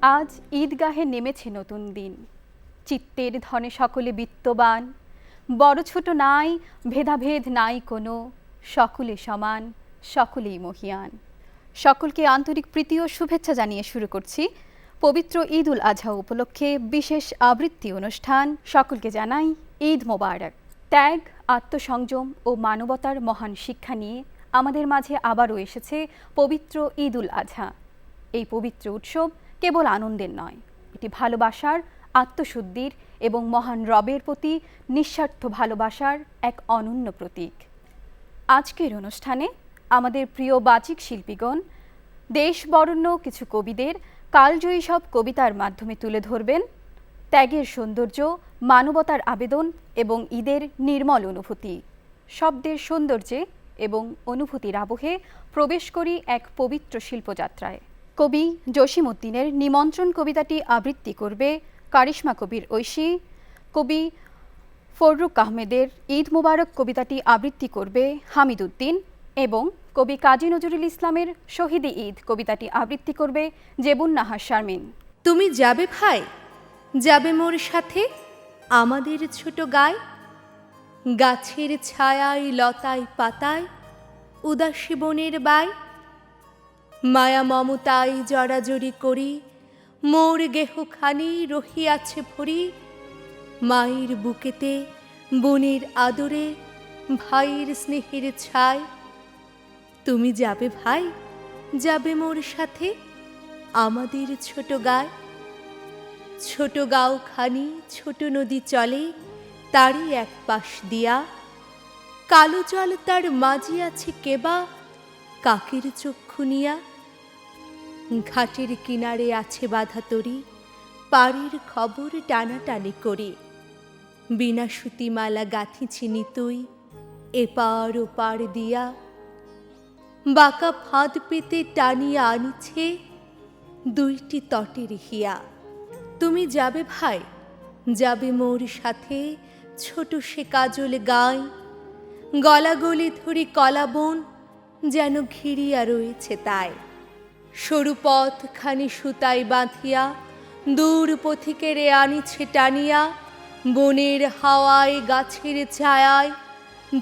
আজ ঈদগাহে নেমেছে নতুন দিন, চিত্তের ধনে সকলে বিত্তবান, বড় ছোট নাই ভেদাভেদ নাই কোনো, সকলে সমান সকলেই মহিয়ান। সকলকে আন্তরিক প্রীতি ও শুভেচ্ছা জানিয়ে শুরু করছি পবিত্র ঈদ উল আজহা উপলক্ষে বিশেষ আবৃত্তি অনুষ্ঠান। সকলকে জানাই ঈদ মোবারক। ত্যাগ, আত্মসংযম ও মানবতার মহান শিক্ষা নিয়ে আমাদের মাঝে আবারও এসেছে পবিত্র ঈদ উল আজহা। এই পবিত্র উৎসব কেবল আনন্দের নয়, এটি ভালোবাসার, আত্মশুদ্ধির এবং মহান রবের প্রতি নিঃস্বার্থ ভালোবাসার এক অনন্য প্রতীক। আজকের অনুষ্ঠানে আমাদের প্রিয় বাচিক শিল্পীগণ দেশ বরেণ্য কিছু কবিদের কালজয়ী সব কবিতার মাধ্যমে তুলে ধরবেন ত্যাগের সৌন্দর্য, মানবতার আবেদন এবং ঈদের নির্মল অনুভূতি। শব্দের সৌন্দর্যে এবং অনুভূতির আবহে প্রবেশ করি এক পবিত্র শিল্পযাত্রায়। কবি জসিম উদ্দিনের নিমন্ত্রণ কবিতাটি আবৃত্তি করবে কারিশমা কবির ঐশী। কবি ফররুক আহমেদের ঈদ মুবারক কবিতাটি আবৃত্তি করবে হামিদ উদ্দিন এবং কবি কাজী নজরুল ইসলামের শহীদে ঈদ কবিতাটি আবৃত্তি করবে জেবুন নাহার শারমিন। তুমি যাবে ভাই, যাবে মোর সাথে আমাদের ছোট গায়, গাছের ছায়ায় লতায় পাতায় উদাসী বনের বায়, মায়া মমতায় জড়াজড়ি করি মোর গেহখানি রহিয়াছে ভরি, মায়ের বুকেতে বোনের আদরে ভাইয়ের স্নেহের ছায়। তুমি যাবে ভাই, যাবে মোর সাথে আমাদের ছোট গায়, ছোট গাঁওখানি ছোট নদী চলে তারই এক পাশ দিয়া, কালো জল তার মাঝে আছে কেবা কাকের চক্ষু নিয়া, ঘাটের কিনারে আছে বাঁধা তরি পাড়ের খবর টানাটানি করি, বিনা সুতিমালা গাঁথিছি নিতুই এপার ওপার দিয়া, বাঁকা ফাঁদ পেতে টানিয়া আনিছে দুইটি তটের হিয়া। তুমি যাবে ভাই, যাবে মোর সাথে ছোট সে কাজল গায়, গলাগলি ধরি কলাবন যেন ঘিরিয়া রয়েছে তাই, সরু পথ খানি সুতায় বাঁধিয়া দূর পথিকেরে আনিছে টানিয়া, বনের হাওয়ায় গাছের ছায়ায়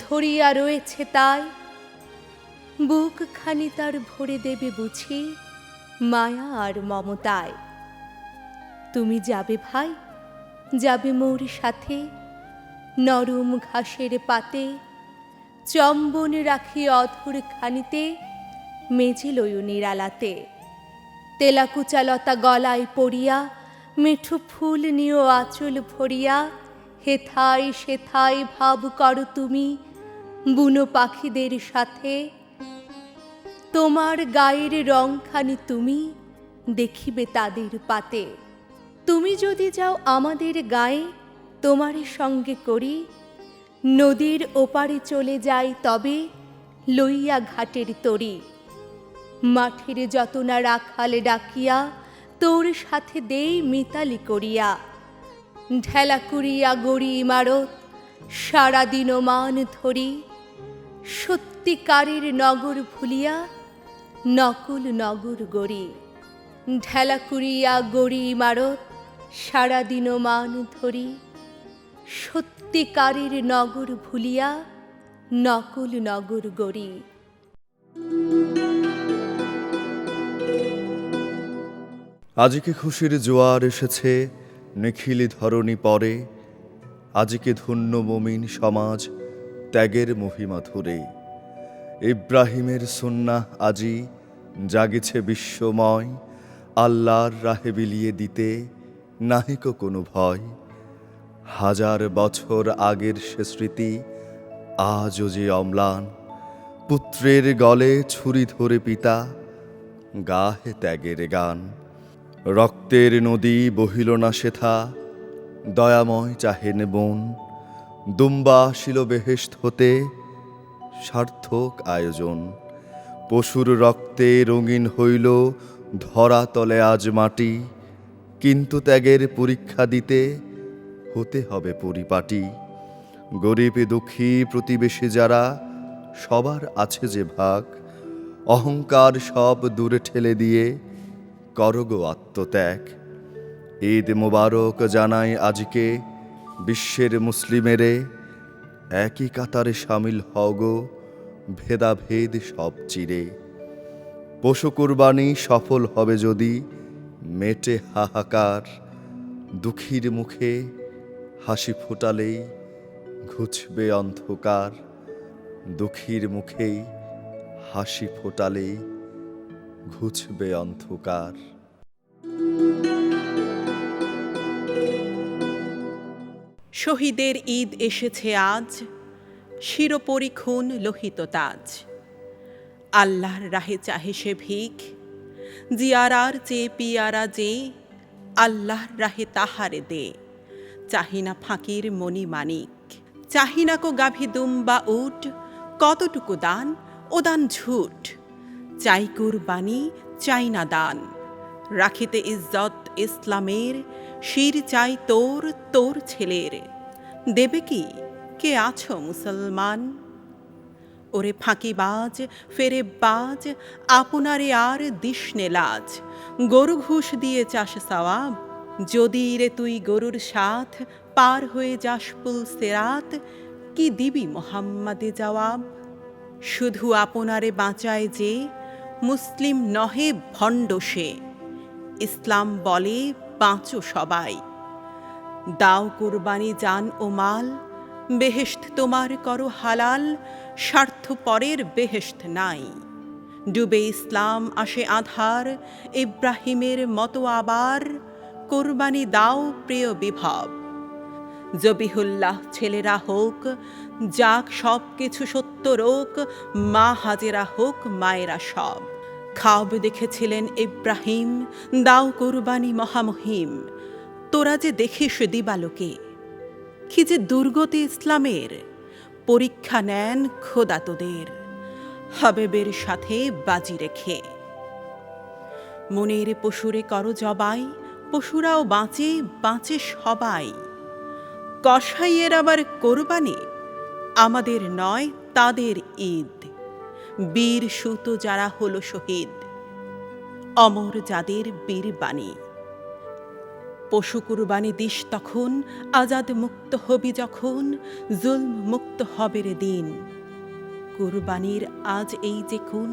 ধরিয়া রয়েছে তাই, বুক খানি তার ভরে দেবে বুঝি মায়া আর মমতায়। তুমি যাবে ভাই, যাবে মোর সাথে নরম ঘাসের পাতে, চম্বন রাখি অধর খানিতে মেঝে লয়ু নিরালাতে, তেলাকুচা লতা গলায় পড়িয়া মিঠু ফুল নিও আঁচল ভরিয়া, হেথায় সেথায় ভাব করো তুমি বুনো পাখিদের সাথে, তোমার গায়ের রংখানি তুমি দেখিবে তাদের পাতে। তুমি যদি যাও আমাদের গায়ে তোমারই সঙ্গে করি, নদীর ওপারে চলে যাই তবে লইয়া ঘাটের তরি, মাঠের যত না রাখালে ডাকিয়া তোর সাথে দেই মিতালি করিয়া, ঢেলা কুড়িয়া গড়ি ইমারত সারাদিন মান ধরি, সত্যিকারের নগর ভুলিয়া নকল নগর গড়ি, ঢেলা কুড়িয়া গড়ি ইমারত সারাদিন মান ধরি, সত্যিকারের নগর ভুলিয়া নকল নগর গড়ি। আজকে খুশির জোয়ার এসেছে নিখিল ধরণী পরে, আজকে ধন্য মুমিন সমাজ ত্যাগের মহিমা ধরে, ইব্রাহিমের সুন্নাহ আজি জাগেছে বিশ্বময়, আল্লাহর রাহে বিলিয়ে দিতে নাহিক কোনো ভয়, হাজার বছর আগের সে স্মৃতি আজও যে অম্লান, পুত্রের গলে ছুরি ধরে পিতা গাহে ত্যাগের গান, রক্তের নদী বহিল না সেথা দয়াময় চাহেন বোন, দুম্বা আসিল বেহেশত হতে সার্থক আয়োজন, পশুর রক্তে রঙিন হইল ধরা তলে আজ মাটি, কিন্তু ত্যাগের পরীক্ষা দিতে হতে হবে পরিপাটি, গরিব দুঃখী প্রতিবেশী যারা সবার আছে যে ভাগ, অহংকার সব দূরে ঠেলে দিয়ে করগো আত্মত্যাগ। ঈদ মোবারক জানাই আজকে বিশ্বের মুসলিমেরে, একই কাতারে শামিল হগো ভেদাভেদ সব চিরে। পশু কুরবানি সফল হবে যদি মেটে হাহাকার, দুঃখীর মুখে হাসি ফোটালেই ঘুচবে অন্ধকার। দুঃখীর মুখেই হাসি ফোটালেই ঘুচবে অন্ধকার। শহীদের ঈদ এসেছে আজ, শিরোপরি খুন লোহিত তাজ। আল্লাহর রাহে চাহে সে ভিখ, জিয়ারার চেয়ে পিয়ারা যে, আল্লাহর রাহে তাহারে দে। চাহিনা ফাঁকির মণি মানিক, চাহিনা কো গাভী দুম্বা উট, কতটুকু দান ও দান ঝুট। চাই কুরবানি চাই না দান, রাখিতে ইজ্জত ইসলামের, শির চাই তোর তোর ছেলের। দেবে কি কে আছো মুসলমান? ওরে ফাঁকিবাজ ফেরে বাজ, আপনারে আর দিসনে লাজ। গরু ঘুষ দিয়ে চাষ সওয়াব, যদি রে তুই গরুর সাথ পার হয়ে যাস পুল সেরাত, কি দিবি মোহাম্মদে জবাব? শুধু আপনারে বাঁচায় যে, মুসলিম নহে ভণ্ড সে। ইসলাম বলে বাঁচো সবাই, দাও কুরবানি জান ও মাল, বেহেশত তোমার করো হালাল, স্বার্থপরের বেহেশত নাই। ডুবে ইসলাম আসে আধার, ইব্রাহিমের মতো আবার, কুরবানি দাও প্রিয় বিভব। জবিহুল্লাহ ছেলেরা হোক, যাক সব কিছু সত্য রোক, মা হাজেরা হোক মায়েরা সব। খাব দেখেছিলেন ইব্রাহিম, দাও কুরবানি মহামহিম। তোরা যে দেখিস দিবালোকে, কি যে দুর্গতি ইসলামের, পরীক্ষা নেন খোদা তোদের, হাবেবের সাথে বাজি রেখে। মনের পশুরে করো জবাই, পশুরাও বাঁচে বাঁচে সবাই। কসাইয়ের আবার কোরবানি, আমাদের নয় তাদের ঈদ। বীর সুত যারা হলো শহীদ, অমর যাদের বীর বাণী। পশু কুরবানি দিস তখন, আজাদ মুক্ত হবি যখন, জুলম মুক্ত হবে রে দিন। কুরবানির আজ এই যে খুন,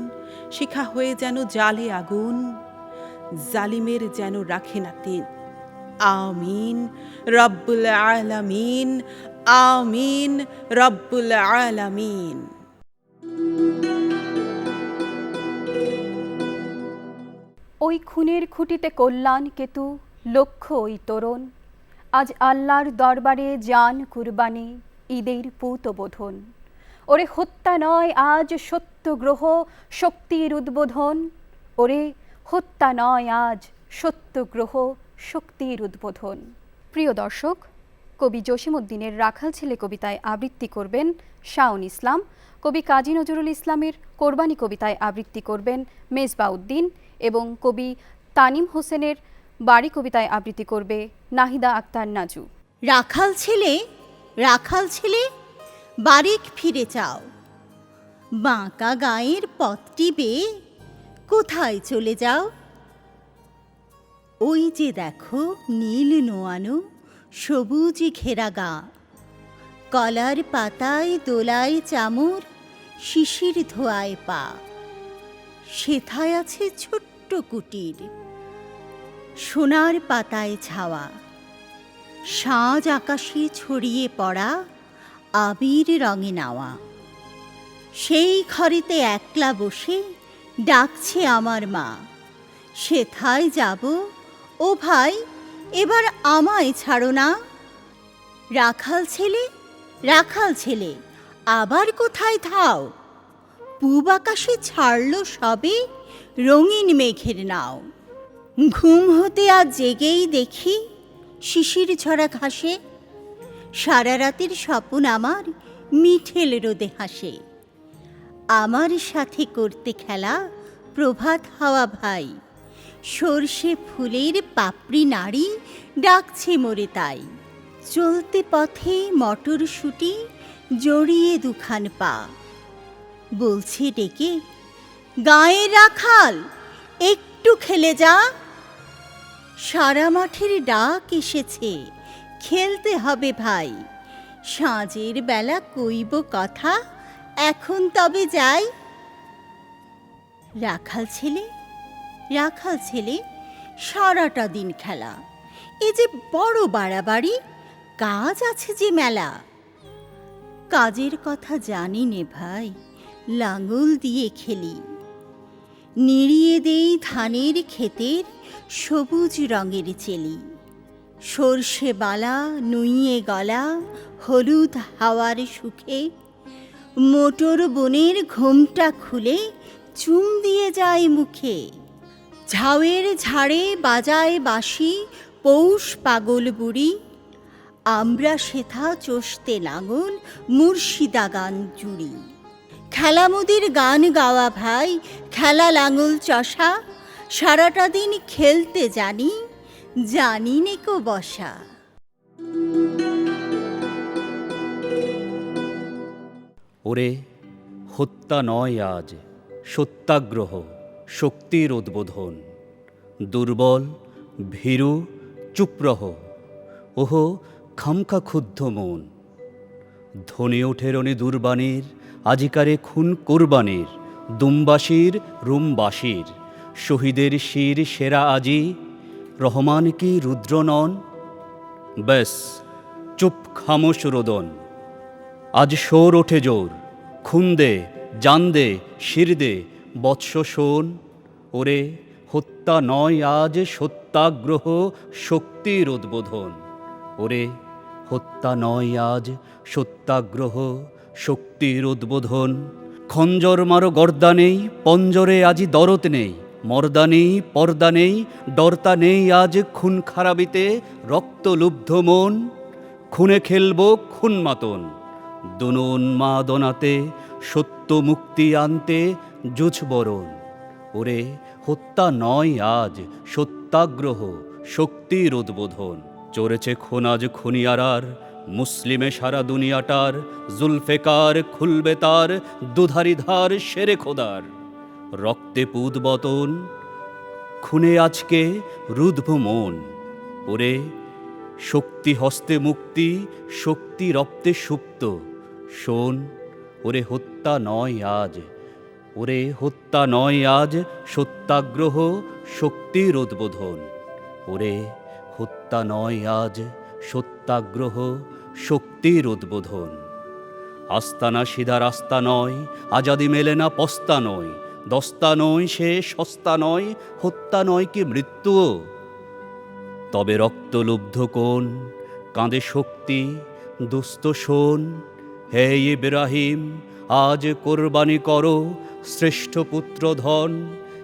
শিখা হয়ে যেন জালে আগুন, জালিমের যেন রাখে না তিন। আমিন রব্বুল আলামিন, আমিন রব্বুল আলামিন। ওই খুনের খুঁটিতে কল্যাণ কেতু, লক্ষ্য ওই তরুণ। আজ আল্লাহর দরবারে জান কুরবানি, ঈদের পুত বোধন। ওরে হত্যা নয় আজ সত্যগ্রহ, শক্তির উদ্বোধন। ওরে হত্যা নয় আজ সত্যগ্রহ, শক্তির উদ্বোধন। প্রিয় দর্শক, কবি জসিমউদ্দিনের রাখাল ছেলে কবিতায় আবৃত্তি করবেন শাওন ইসলাম। কবি কাজী নজরুল ইসলামের কোরবানি কবিতায় আবৃত্তি করবেন মেজবাউদ্দিন, এবং কবি তানিম হোসেনের বাড়ি কবিতায় আবৃত্তি করবে নাহিদা আক্তার নাজু। রাখাল ছেলে, রাখাল ছেলে, বাড়িক ফিরে চাও। বাঁকা গায়ের পথটি বেয়ে কোথায় চলে যাও? ওই যে দেখো নীল নোয়ানো সবুজ ঘেরা গা, কলার পাতায় দোলায় চামর, শিশির ধোয়ায় পা। সেথায় আছে ছোট্ট কুটির, সোনার পাতায় ছাওয়া, সাজ আকাশে ছড়িয়ে পড়া আবির রঙে নাওয়া। সেই ঘরেতে একলা বসে ডাকছে আমার মা, সেথায় যাব ও ভাই, এবার আমায় ছাড়ো না। রাখাল ছেলে, রাখাল ছেলে, আবার কোথায় থাও? পূব আকাশে ছাড়ল সবে রঙিন মেঘের নাও। ঘুম হতে আজ জেগেই দেখি শিশির ঝরা ঘাসে, সারা রাতের স্বপন আমার মিঠেল রোদে হাসে। আমার সাথে করতে খেলা প্রভাত হাওয়া ভাই, সর্ষে ফুলের পাপড়ি নাড়ি ডাকছে মোরে তাই। চলতে পথে মটরশুঁটি জড়িয়ে দুখান পা, বলছে ডেকে গায়ে রাখাল একটু খেলে যা, সারা মাঠের ডাক এসেছে, খেলতে হবে ভাই। সাঁঝের বেলা কইব কথা, এখন তবে যাই। রাখাল ছেলে সারাটা দিন খেলা, এ যে বড় বাড়াবাড়ি, কাজ আছে যে মেলা। কাজের কথা জানি নে ভাই, লাঙল দিয়ে খেলি। নিড়িয়ে দেই ধানের ক্ষেতের সবুজ রঙের চেলি। সর্ষে বালা নুইয়ে গলা, হলুদ হাওয়ার সুখে মোটর বনের ঘোমটা খুলে চুম দিয়ে যায় মুখে। ঝাউয়ের ঝাড়ে বাজায় বাঁশি পৌষ পাগল বুড়ি, আমরা সেথা চষতে লাঙল মুর্শিদা গান জুড়ি। খেলামুদির গান গাওয়া ভাই, খেলা লাঙল চষা, সারাটা দিন খেলতে জানি, জানি নেকো বসা। ওরে হত্যা নয় আজ, সত্যাগ্রহ, শক্তির উদ্বোধন। দুর্বল ভীরু চুপরহ, ওহো খামকা ক্ষুব্ধ মন। ধ্বনি ওঠে রণে দুর্বাণীর, আজিকারে খুন কোরবানির। দুমবাসীর রুমবাসীর, শহীদের শির সেরা আজি, রহমান কি রুদ্র নন? ব্যাস চুপ খামোশ রোদন। আজ শোর ওঠে জোর, খুন দে, জান দে, শির দে, বৎস শোন। ওরে হত্যা নয় আজ, সত্যাগ্রহ, শক্তির উদ্বোধন। ওরে হত্যা নয় আজ, সত্যাগ্রহ, শক্তির উদ্বোধন। খঞ্জর মারো গর্দা নেই, পঞ্জরে আজি দরদ নেই। মর্দা নেই, পর্দা নেই, ডরতা নেই আজ খুন খারাপিতে রক্তলুব্ধ মন। খুনে খেলব খুন মাতন, দুনোন্মাদনাতে সত্য মুক্তি আনতে যুঝবরণ। ওরে হত্যা নয় আজ, সত্যাগ্রহ, শক্তির উদ্বোধন। চড়েছে খুন আজ খুনিয়ারার, মুসলিমে সারা দুনিয়াটার। জুলফেকার খুলবে তার দুধারি ধার সেরে খোদার। রক্তে পুদ বতন, খুনে আজকে রুদ্ধ মন। ওরে শক্তি হস্তে মুক্তি, শক্তি রক্তে সুপ্ত শোন। ওরে হত্যা নয় আজ, ওরে হত্যা নয় আজ, সত্যাগ্রহ, শক্তির উদ্বোধন। ওরে হত্যা নয় আজ, সত্যাগ্রহ, শক্তির উদ্বোধন। আস্তানা সিধা রাস্তা নয়, আজাদি মেলে না পস্তা নয়। দস্তা নয় সে সস্তা নয়, হত্যা নয় কি মৃত্যুও? তবে রক্তলুব্ধ কোন কাঁদে শক্তি দুস্থ শোন। হে ইব্রাহিম আজ কোরবানি করো শ্রেষ্ঠ পুত্র ধন।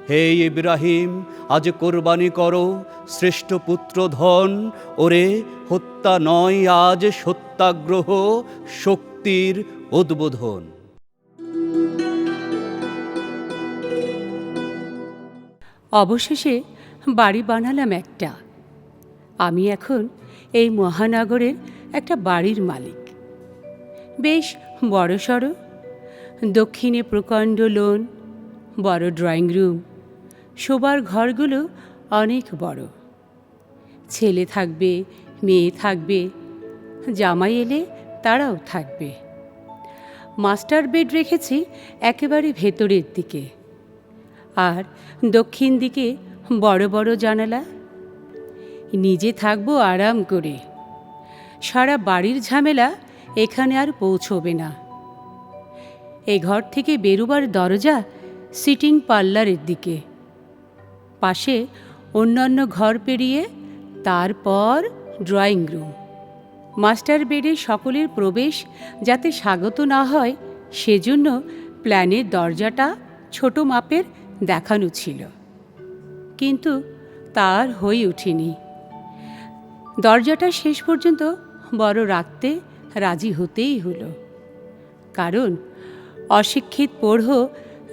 হে ইব্রাহিম আজ কোরবানি করো শ্রেষ্ঠ পুত্র ধন। ওরে হত্যা নয় আজ, সত্যাগ্রহ, শক্তির উদ্বোধন। অবশেষে বাড়ি বানালাম একটা। আমি এখন এই মহানগরের একটা বাড়ির মালিক। বেশ বড়সড়, দক্ষিণে প্রকাণ্ড লোন, বড় ড্রয়িং রুম, শোবার ঘরগুলো অনেক বড়। ছেলে থাকবে, মেয়ে থাকবে, জামাই এলে তারাও থাকবে। মাস্টার বেড রেখেছি একেবারে ভেতরের দিকে, আর দক্ষিণ দিকে বড় বড় জানালা। নিজে থাকবো আরাম করে, সারা বাড়ির ঝামেলা এখানে আর পৌঁছবে না। এই ঘর থেকে বেরোবার দরজা সিটিং পার্লারের দিকে, পাশে অন্যান্য ঘর পেরিয়ে তারপর ড্রয়িং রুম। মাস্টার বেডে সকলের প্রবেশ যাতে স্বাগত না হয় সেজন্য প্ল্যানের দরজাটা ছোট মাপের দেখানো ছিল, কিন্তু তার হয়ে ওঠেনি। দরজাটা শেষ পর্যন্ত বড় রাখতে রাজি হতেই হলো, কারণ অশিক্ষিত পৌঢ়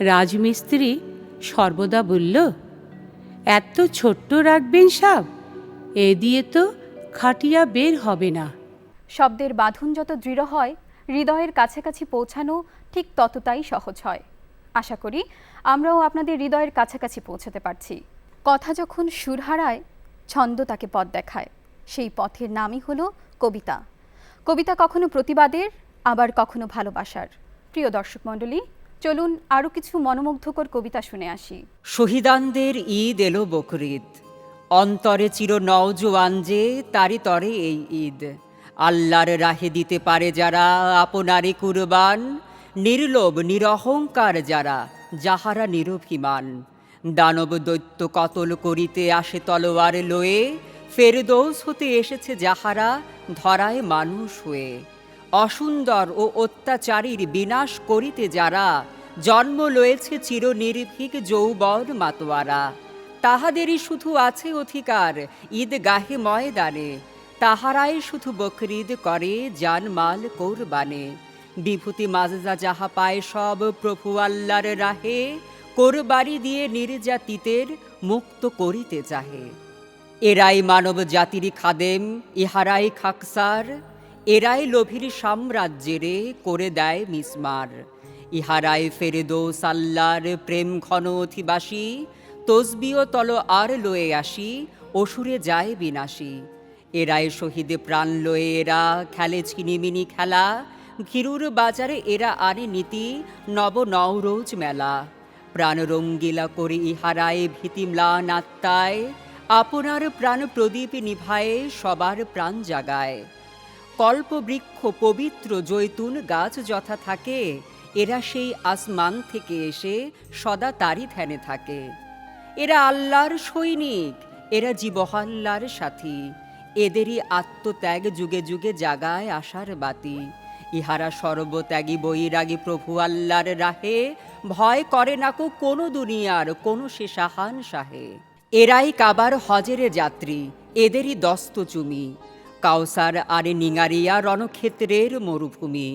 রাজমিস্ত্রি সর্বদা বলল, এত ছোট্ট রাখবেন সাব, এ দিয়ে তো খাটিয়া বের হবে না। শব্দের বাঁধন যত দৃঢ় হয়, হৃদয়ের কাছাকাছি পৌঁছানো ঠিক ততটাই সহজ হয়। আশা করি আমরাও আপনাদের হৃদয়ের কাছাকাছি পৌঁছাতে পারছি। কথা যখন সুর হারায়, ছন্দ তাকে পথ দেখায়। সেই পথের নামই হলো কবিতা। কবিতা কখনো প্রতিবাদের, আবার কখনো ভালোবাসার। প্রিয় দর্শক মণ্ডলী, চলুন আরও কিছু মনোমুগ্ধকর কবিতা শুনে আসি। শহীদানদের ঈদ এলো বকরিদ, অন্তরে চির নওজোয়ান যে তারি তরে এই ঈদ। আল্লাহর রাহে দিতে পারে যারা আপনারে কুরবান, নির্লোভ নিরহংকার যারা, যাহারা নিরভিমান। দানব দৈত্য কতল করিতে আসে তলোয়ার লয়ে, ফেরদৌস হতে এসেছে যাহারা ধরায় মানুষ হয়ে। অসুন্দর ও অত্যাচারীর বিনাশ করিতে যারা জন্ম লয়েছে চির নির্ভীক যৌবন মাতোয়ারা। তাহাদেরই শুধু আছে অধিকার ঈদগাহে ময়দানে, তাহারাই শুধু বকরিদ করে জানমাল কোরবানে। বিভূতি মাজজা যাহা পায় সব প্রভু আল্লাহর রাহে, কোরবানি দিয়ে নির্যাতিতের মুক্ত করিতে চাহে। এরাই মানব জাতির খাদেম, ইহারাই খাকসার, এরাই লোভীর সাম্রাজ্যেরে করে দেয় মিসমার। ইহারাই ফেরদৌস আল্লাহর প্রেম ঘন অধিবাসী, তসবিও তল আর লয়ে আসি অসুরে যায় বিনাশী। এরাই শহীদে প্রাণ লয়ে এরা খেলে ছিনিমিনি খেলা, ভীরুর বাজারে এরা আনে নীতি নব নওরোজ মেলা। প্রাণ রঙ্গিলা করে ইহারায় ভীতিম্লান আত্মায়, আপনার প্রাণ প্রদীপ নিভায়ে সবার প্রাণ জাগায়। কল্পবৃক্ষ পবিত্র জৈতুন গাছ যথা থাকে, এরা সেই আসমান থেকে এসে সদা তারি ধ্যানে থাকে। এরা আল্লাহর সৈনিক, এরা জীবহাল্লার সাথী, এদেরই আত্মত্যাগ যুগে যুগে জাগায় আশার বাতি। ইহারা সর্বত্যাগী বৈরাগী প্রভু আল্লাহর রাহে, ভয় করে নাকো কোনো দুনিয়ার কোনো শেষাহান সাহে। এরাই কাবার হজের যাত্রী, এদেরই দস্তচুমি, কাউসার আরে নিঙারিয়া রণক্ষেত্রের মরুভূমি।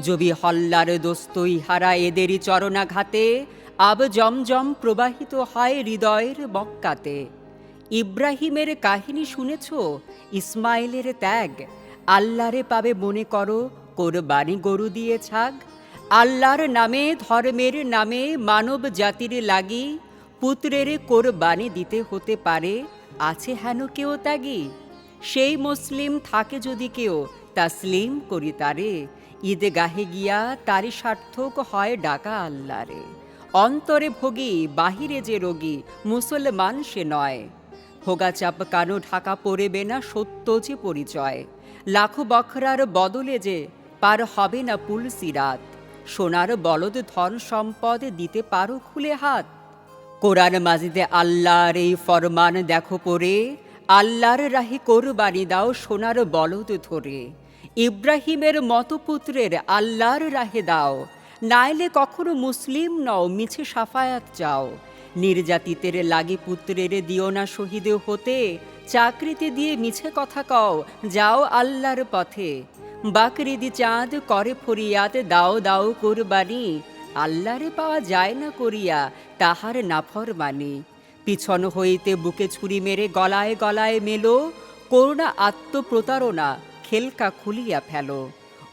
জবি হল্লার দোস্ত ইহারা এদেরই চরণাঘাতে, আব জমজম প্রবাহিত হয় হৃদয়ের মক্কাতে। ইব্রাহিমের কাহিনী শুনেছ, ইসমাইলের ত্যাগ, আল্লাহরে পাবে মনে করো কোরবানি গরু দিয়ে ছাগ। আল্লাহর নামে ধর্মের নামে মানব জাতির লাগি, পুত্রের কোরবানি দিতে হতে পারে আছে হেন কেউ ত্যাগী। সেই মুসলিম থাকে যদি কেউ তাসলিম করি তারে, ঈদগাহে গিয়া তারি সার্থক হয় ডাকা আল্লাহরে। অন্তরে ভোগী বাহিরে যে রোগী মুসলমান সে নয়, হোগা চাপ কানো ঢাকা পড়বে না সত্য যে পরিচয়। লাখো বখরার বদলে যে পার হবে না পুল সিরাত, সোনার বলদ ধন সম্পদ দিতে পারো খুলে হাত। কোরআন মাজিদে আল্লাহর এই ফরমান দেখো পড়ে, আল্লাহর রাহে কোরবানি দাও সোনার বলদ ধরে। ইব্রাহিমের মতো পুত্রের আল্লাহর রাহে দাও, নাইলে কখনো মুসলিম নও মিছে সাফায়াত চাও। নির্যাতিতের লাগি পুত্রের দিও না শহীদ হতে, চাকরিতে দিয়ে মিছে কথা কও যাও আল্লাহর পথে। বাকরিদি চাঁদ করে ফরিয়াদ দাও দাও কোরবানি, আল্লাহরে পাওয়া যায় না করিয়া তাহার নাফরমানি। পিছন হইতে বুকে ছুরি মেরে গলায় গলায় মেলো, করুণা আত্মপ্রতারণা খেলকা খুলিয়া ফেলো।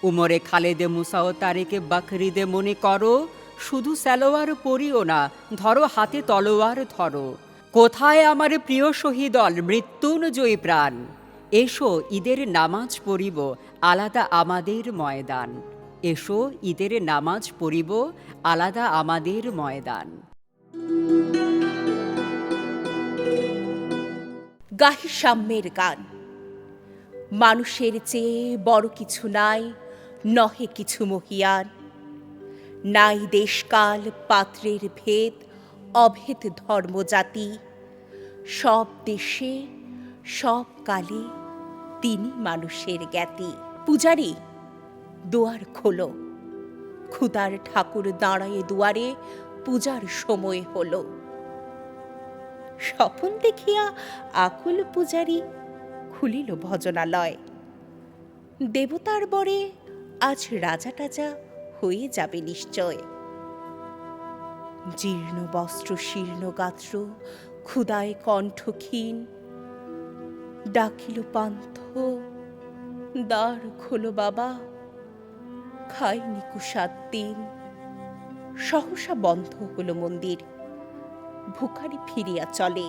উমরে খালেদে মুসাও তারেকে বাকরিদে মনে করো, শুধু সালোয়ার পরিও না ধরো হাতে তলোয়ার ধরো। কোথায় আমার প্রিয় শহীদল মৃত্যুঞ্জয়ী প্রাণ, এসো ঈদের নামাজ পড়িব আলাদা আমাদের ময়দান। এসো ঈদের নামাজ পড়িব আলাদা আমাদের ময়দান। গাহি সাম্যের গান। মানুষের চেয়ে বড় কিছু নাই, নহে কিছু মহিয়ান। নাই দেশকাল পাত্রের ভেদ, অভেদ ধর্ম জাতি। সব দেশে সব কালে তিনি মানুষের জ্ঞাতি। পূজারী দুয়ার খোলো, ক্ষুধার ঠাকুর দাঁড়ায়ে দুয়ারে, পূজার সময় হলো। স্বপন দেখিয়া আকুল পূজারী খুলিল ভজনালয়। দেবতার বরে আজ রাজা টাজা হয়ে যাবে নিশ্চয়। জীর্ণ বস্ত্র শীর্ণ গাত্র, ক্ষুদায় কণ্ঠ ক্ষীণ, ডাকিল পান্থ দ্বার খোলো বাবা, খাইনি কুসাদ দিন। সহসা বন্ধ হলো মন্দির, ভুখারি ফিরিয়া চলে।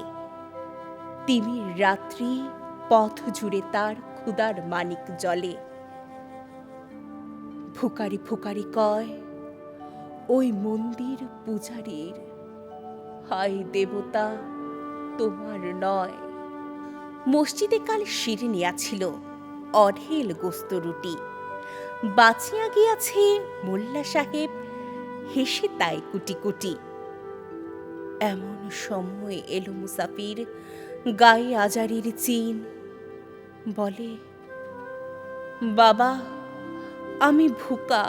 তিমির রাত্রি পথ জুড়ে তার ক্ষুদার মানিক জলে। ফুকারি ফুকারি কয় ওই মন্দির পূজারীর, হায় দেবতা তোমার নয়। মসজিদে কাল শিরিনি আছিল, অঢেল গোস্ত রুটি। বাঁচিয়া গিয়াছে মোল্লা সাহেব, হেসে তাই কুটি কুটি। এমন সময় এলো মুসাফির, গায়ে আজারির চিন। বলে, বাবা আমি ভুকা,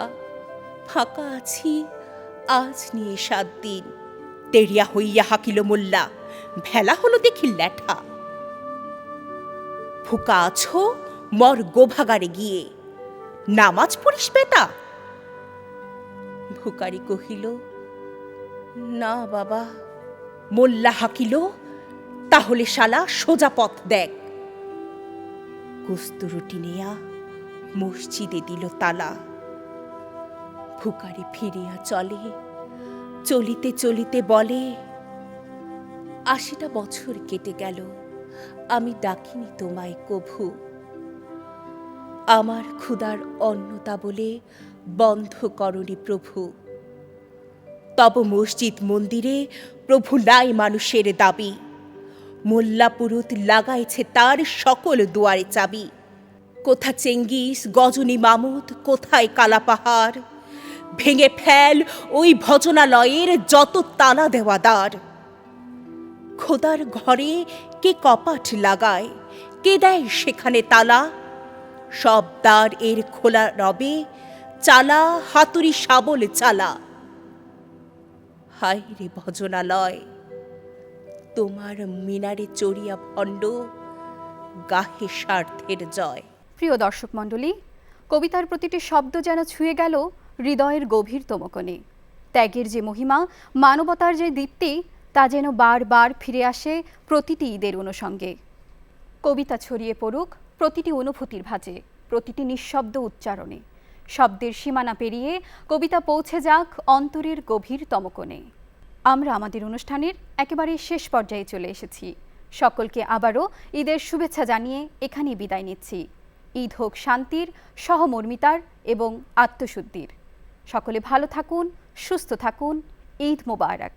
ফাঁকা আছি আজ নিয়ে 7 দিন। তেরিয়া হইয়া হাকিল মোল্লা, ভেলা হলো দেখি ল্যাঠা। ভুকা আছো, মর গোভাগারে গিয়ে, নামাজ পড়িস বেটা। ভুকারি কহিল, না বাবা। মোল্লা হাকিল, তাহলে শালা সোজা পথ দেখ। গোস্ত রুটি নেয়া মসজিদে দিল তালা। ভুকারি ফিরিয়া চলে, চলিতে চলিতে বলে, 80টা বছর কেটে গেল, আমি ডাকিনি তোমায় কভু। আমার ক্ষুধার অন্নতা বলে বন্ধ করনি প্রভু। তব মসজিদ মন্দিরে প্রভু নাই মানুষের দাবি। মোল্লা পুরুত লাগাইছে তার সকল দুয়ারে চাবি। কোথা চেঙ্গিস, গজনী মামুদ, কোথায় কালা পাহাড়। ভেঙে ফেল ওই ভজনালয়ের যত তালা দেওয়া দ্বার। খোদার ঘরে কে কপাট লাগায়, কে দেয় সেখানে তালা। সব দ্বার এর খোলা রবে, চালা হাতুড়ি শাবল চালা। হায় রে ভজনালয়, তোমার মিনারে চড়িয়া ভণ্ড, গাহে স্বার্থের জয়। প্রিয় দর্শক মণ্ডলী, কবিতার প্রতিটি শব্দ যেন ছুঁয়ে গেল হৃদয়ের গভীরতম কোণে। ত্যাগের যে মহিমা, মানবতার যে দীপ্তি, তা যেন বারবার ফিরে আসে প্রতিটি ঈদের অনুষঙ্গে। কবিতা ছড়িয়ে পড়ুক প্রতিটি অনুভূতির ভাঁজে, প্রতিটি নিঃশব্দ উচ্চারণে। শব্দের সীমানা পেরিয়ে কবিতা পৌঁছে যাক অন্তরের গভীরতম কোণে। আমরা আমাদের অনুষ্ঠানের একেবারে শেষ পর্যায়ে চলে এসেছি। সকলকে আবারও ঈদের শুভেচ্ছা জানিয়ে এখানেই বিদায় নিচ্ছি। ঈদ হোক শান্তির, সহমর্মিতার এবং আত্মশুদ্ধির। সকলে ভালো থাকুন, সুস্থ থাকুন। ঈদ মোবারক।